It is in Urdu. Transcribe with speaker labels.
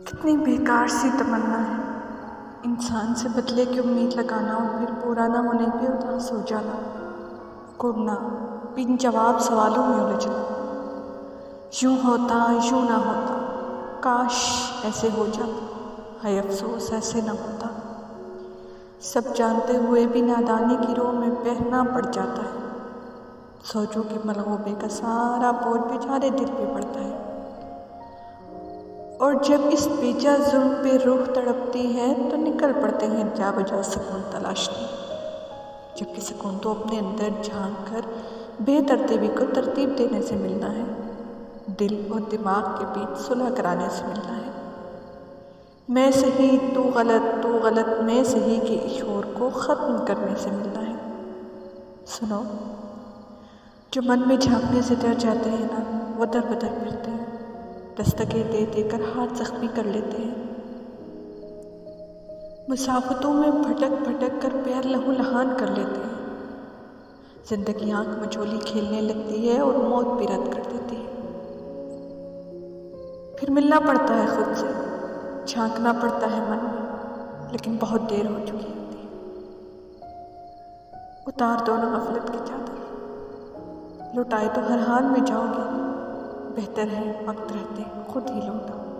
Speaker 1: کتنی بیکار سی تمنا ہے انسان سے بدلے کی امید لگانا اور پھر پورا نہ ہونے پہ اداس ہو جانا، کڑنا، بن جواب سوالوں میں الجھنا۔ یوں ہوتا یوں نہ ہوتا، کاش ایسے ہو جاتا، ہائے افسوس ایسے نہ ہوتا۔ سب جانتے ہوئے بھی نادانی کی رو میں بہنا پڑ جاتا ہے، سوچوں کہ ملغوبے کا سارا بوجھ بیچارے دل پہ پڑتا ہے۔ اور جب اس بیجا ظلم پہ روح تڑپتی ہے تو نکل پڑتے ہیں جا بجا سکون تلاشنے، جبکہ سکون تو اپنے اندر جھانک کر بے ترتیبی کو ترتیب دینے سے ملنا ہے، دل اور دماغ کے بیچ صلح کرانے سے ملنا ہے۔ میں صحیح تو غلط میں صحیح کے شور کو ختم کرنے سے ملنا ہے۔ سنو، جو من میں جھانکنے سے ڈر جاتے ہیں نا، وہ در بدر پھرتے ہیں، دستکیں دے دے کر ہاتھ زخمی کر لیتے ہیں، مسافتوں میں بھٹک بھٹک کر پیر لہو لہان کر لیتے ہیں۔ زندگی آنکھ مچولی کھیلنے لگتی ہے اور موت بھی رد کر دیتی ہے۔ پھر ملنا پڑتا ہے خود سے، جھانکنا پڑتا ہے من میں، لیکن بہت دیر ہو چکی ہوتی ہے۔ اتار دو نا غفلت کی چادر، لوٹائے تو ہر حال میں جاؤ گے، بہتر ہے وقت رہتے خود ہی لوٹو۔